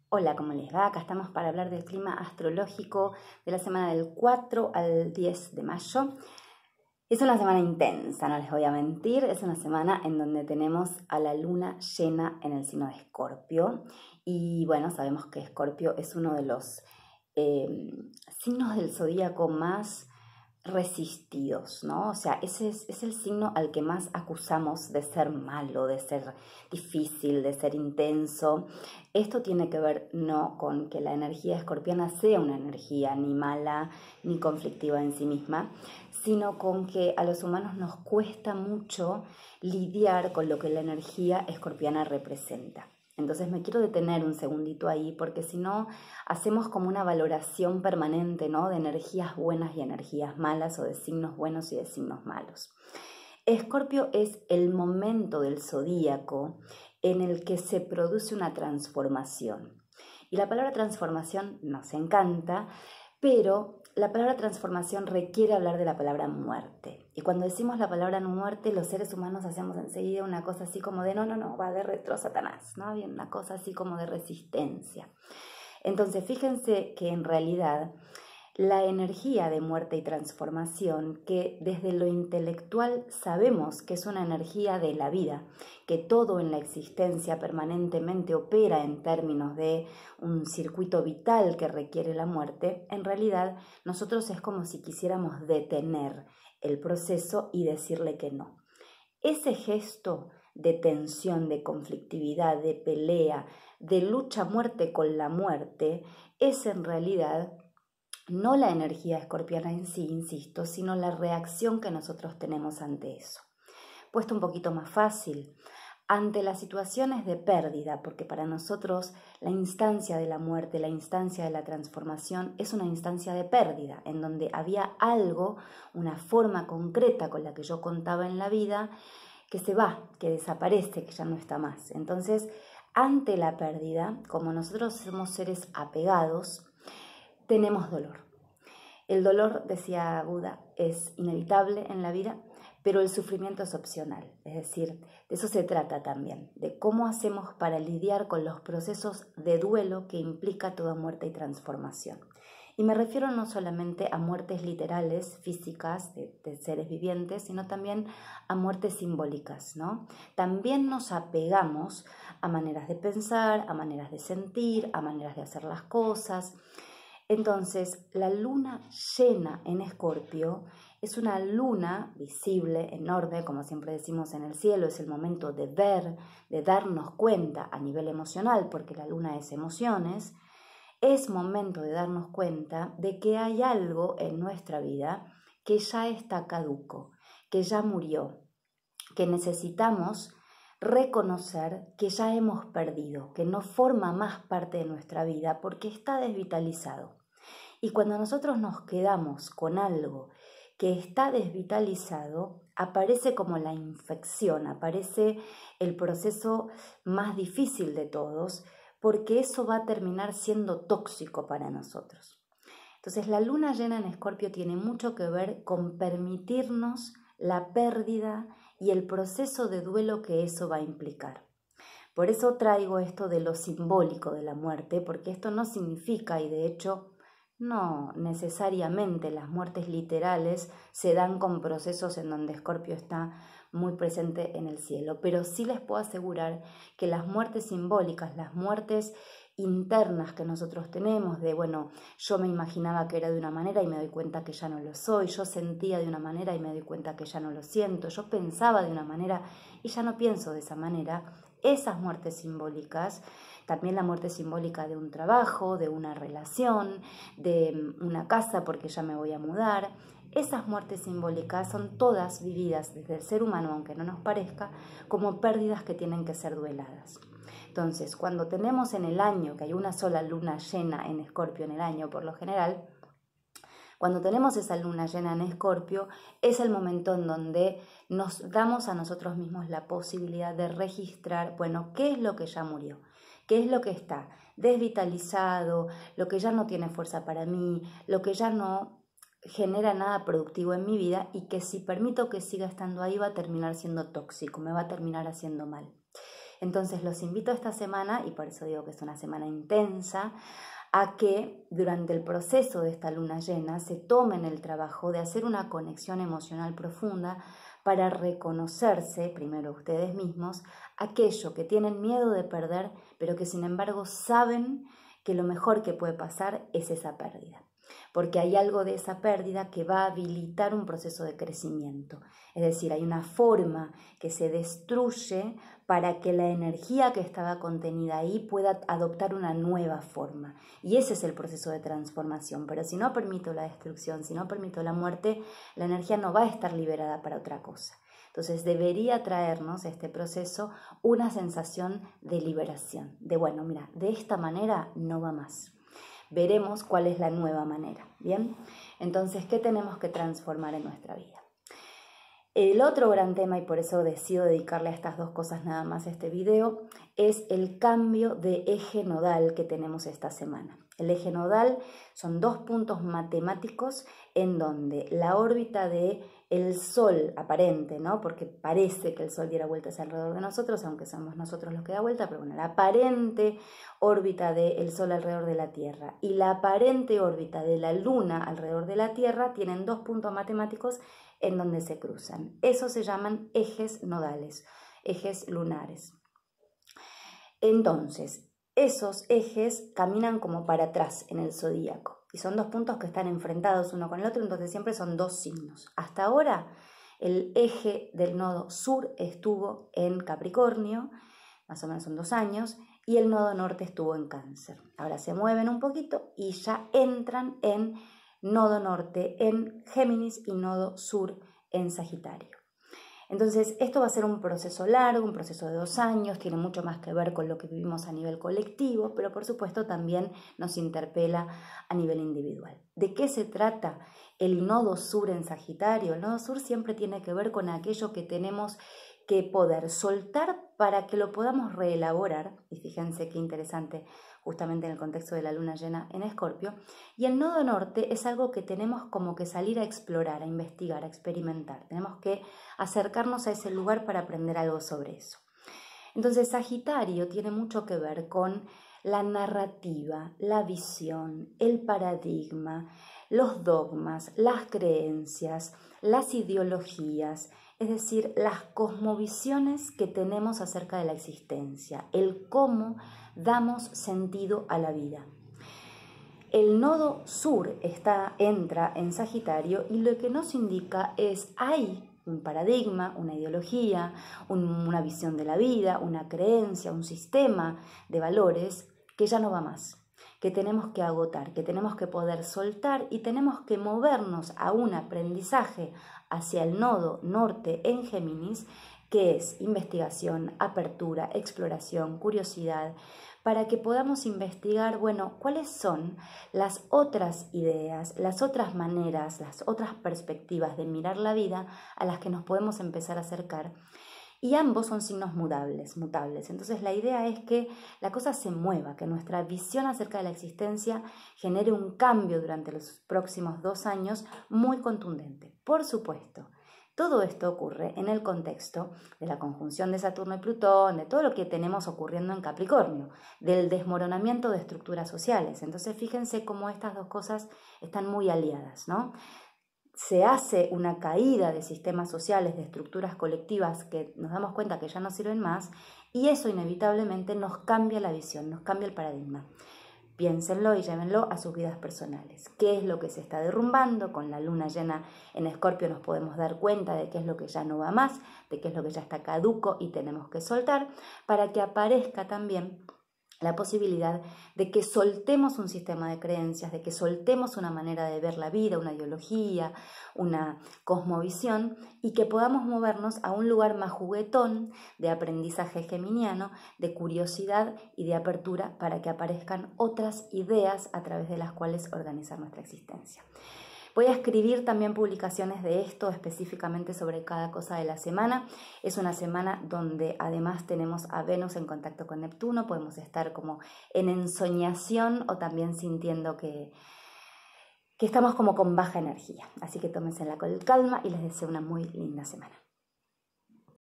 Hola, ¿cómo les va? Acá estamos para hablar del clima astrológico de la semana del 4 al 10 de mayo. Es una semana intensa, no les voy a mentir. Es una semana en donde tenemos a la luna llena en el signo de Escorpio. Y bueno, sabemos que Escorpio es uno de los signos del zodíaco más resistidos, ¿no? O sea, ese es el signo al que más acusamos de ser malo, de ser difícil, de ser intenso. Esto tiene que ver no con que la energía escorpiana sea una energía ni mala ni conflictiva en sí misma, sino con que a los humanos nos cuesta mucho lidiar con lo que la energía escorpiana representa. Entonces me quiero detener un segundito ahí porque si no hacemos como una valoración permanente, ¿no? De energías buenas y energías malas o de signos buenos y de signos malos. Escorpio es el momento del zodíaco en el que se produce una transformación. Y la palabra transformación nos encanta, pero la palabra transformación requiere hablar de la palabra muerte. Y cuando decimos la palabra muerte, los seres humanos hacemos enseguida una cosa así como de no, va de retro Satanás, ¿no? Bien, una cosa así como de resistencia. Entonces, fíjense que en realidad la energía de muerte y transformación, que desde lo intelectual sabemos que es una energía de la vida, que todo en la existencia permanentemente opera en términos de un circuito vital que requiere la muerte, en realidad nosotros es como si quisiéramos detener el proceso y decirle que no. Ese gesto de tensión, de conflictividad, de pelea, de lucha a muerte con la muerte, es en realidad no la energía escorpiana en sí, insisto, sino la reacción que nosotros tenemos ante eso. Puesto un poquito más fácil, ante las situaciones de pérdida, porque para nosotros la instancia de la muerte, la instancia de la transformación es una instancia de pérdida, en donde había algo, una forma concreta con la que yo contaba en la vida, que se va, que desaparece, que ya no está más. Entonces, ante la pérdida, como nosotros somos seres apegados, tenemos dolor. El dolor, decía Buda, es inevitable en la vida, pero el sufrimiento es opcional. Es decir, de eso se trata también, de cómo hacemos para lidiar con los procesos de duelo que implica toda muerte y transformación. Y me refiero no solamente a muertes literales, físicas, de seres vivientes, sino también a muertes simbólicas, ¿no? También nos apegamos a maneras de pensar, a maneras de sentir, a maneras de hacer las cosas. Entonces, la luna llena en Escorpio es una luna visible, enorme, como siempre decimos en el cielo, es el momento de ver, de darnos cuenta a nivel emocional, porque la luna es emociones, es momento de darnos cuenta de que hay algo en nuestra vida que ya está caduco, que ya murió, que necesitamos reconocer que ya hemos perdido, que no forma más parte de nuestra vida porque está desvitalizado. Y cuando nosotros nos quedamos con algo que está desvitalizado, aparece como la infección, aparece el proceso más difícil de todos, porque eso va a terminar siendo tóxico para nosotros. Entonces, la luna llena en Escorpio tiene mucho que ver con permitirnos la pérdida y el proceso de duelo que eso va a implicar. Por eso traigo esto de lo simbólico de la muerte, porque esto no significa, y de hecho no necesariamente las muertes literales se dan con procesos en donde Escorpio está muy presente en el cielo, pero sí les puedo asegurar que las muertes simbólicas, las muertes internas que nosotros tenemos de, bueno, yo me imaginaba que era de una manera y me doy cuenta que ya no lo soy, yo sentía de una manera y me doy cuenta que ya no lo siento, yo pensaba de una manera y ya no pienso de esa manera, esas muertes simbólicas, también la muerte simbólica de un trabajo, de una relación, de una casa porque ya me voy a mudar, esas muertes simbólicas son todas vividas desde el ser humano, aunque no nos parezca, como pérdidas que tienen que ser dueladas. Entonces, cuando tenemos en el año, que hay una sola luna llena en Escorpio en el año por lo general, cuando tenemos esa luna llena en Escorpio, es el momento en donde nos damos a nosotros mismos la posibilidad de registrar, bueno, qué es lo que ya murió, qué es lo que está desvitalizado, lo que ya no tiene fuerza para mí, lo que ya no genera nada productivo en mi vida y que si permito que siga estando ahí va a terminar siendo tóxico, me va a terminar haciendo mal. Entonces los invito esta semana, y por eso digo que es una semana intensa, a que durante el proceso de esta luna llena se tomen el trabajo de hacer una conexión emocional profunda para reconocerse, primero ustedes mismos, aquello que tienen miedo de perder, pero que sin embargo saben que lo mejor que puede pasar es esa pérdida. Porque hay algo de esa pérdida que va a habilitar un proceso de crecimiento. Es decir, hay una forma que se destruye para que la energía que estaba contenida ahí pueda adoptar una nueva forma. Y ese es el proceso de transformación. Pero si no permito la destrucción, si no permito la muerte, la energía no va a estar liberada para otra cosa. Entonces debería traernos este proceso una sensación de liberación. De bueno, mira, de esta manera no va más. Veremos cuál es la nueva manera, ¿bien? Entonces, ¿qué tenemos que transformar en nuestra vida? El otro gran tema, y por eso decido dedicarle a estas dos cosas nada más este video, es el cambio de eje nodal que tenemos esta semana. El eje nodal son 2 puntos matemáticos en donde la órbita de el Sol aparente, ¿no? Porque parece que el Sol diera vueltas alrededor de nosotros, aunque somos nosotros los que da vuelta, pero bueno, la aparente órbita del Sol alrededor de la Tierra y la aparente órbita de la Luna alrededor de la Tierra tienen 2 puntos matemáticos en donde se cruzan. Eso se llaman ejes nodales, ejes lunares. Entonces, esos ejes caminan como para atrás en el zodíaco y son 2 puntos que están enfrentados uno con el otro, entonces siempre son 2 signos. Hasta ahora el eje del nodo sur estuvo en Capricornio, más o menos son 2 años, y el nodo norte estuvo en Cáncer. Ahora se mueven un poquito y ya entran en nodo norte en Géminis y nodo sur en Sagitario. Entonces, esto va a ser un proceso largo, un proceso de 2 años, tiene mucho más que ver con lo que vivimos a nivel colectivo, pero por supuesto también nos interpela a nivel individual. ¿De qué se trata el nodo sur en Sagitario? El nodo sur siempre tiene que ver con aquello que tenemos que poder soltar para que lo podamos reelaborar, y fíjense qué interesante, justamente en el contexto de la luna llena en Escorpio, y el nodo norte es algo que tenemos como que salir a explorar, a investigar, a experimentar. Tenemos que acercarnos a ese lugar para aprender algo sobre eso. Entonces, Sagitario tiene mucho que ver con la narrativa, la visión, el paradigma, los dogmas, las creencias, las ideologías, es decir, las cosmovisiones que tenemos acerca de la existencia, el cómo damos sentido a la vida. El nodo sur entra en Sagitario y lo que nos indica es hay un paradigma, una ideología, una visión de la vida, una creencia, un sistema de valores que ya no va más, que tenemos que agotar, que tenemos que poder soltar y tenemos que movernos a un aprendizaje hacia el nodo norte en Géminis, que es investigación, apertura, exploración, curiosidad, para que podamos investigar, bueno, cuáles son las otras ideas, las otras maneras, las otras perspectivas de mirar la vida a las que nos podemos empezar a acercar. Y ambos son signos mutables. Entonces la idea es que la cosa se mueva, que nuestra visión acerca de la existencia genere un cambio durante los próximos 2 años muy contundente. Por supuesto, todo esto ocurre en el contexto de la conjunción de Saturno y Plutón, de todo lo que tenemos ocurriendo en Capricornio, del desmoronamiento de estructuras sociales. Entonces fíjense cómo estas 2 cosas están muy aliadas, ¿no? Se hace una caída de sistemas sociales, de estructuras colectivas que nos damos cuenta que ya no sirven más y eso inevitablemente nos cambia la visión, nos cambia el paradigma. Piénsenlo y llévenlo a sus vidas personales. ¿Qué es lo que se está derrumbando? Con la luna llena en Escorpio nos podemos dar cuenta de qué es lo que ya no va más, de qué es lo que ya está caduco y tenemos que soltar para que aparezca también la posibilidad de que soltemos un sistema de creencias, de que soltemos una manera de ver la vida, una ideología, una cosmovisión y que podamos movernos a un lugar más juguetón de aprendizaje geminiano, de curiosidad y de apertura para que aparezcan otras ideas a través de las cuales organizar nuestra existencia. Voy a escribir también publicaciones de esto específicamente sobre cada cosa de la semana. Es una semana donde además tenemos a Venus en contacto con Neptuno, podemos estar como en ensoñación o también sintiendo que estamos como con baja energía. Así que tómensela con calma y les deseo una muy linda semana.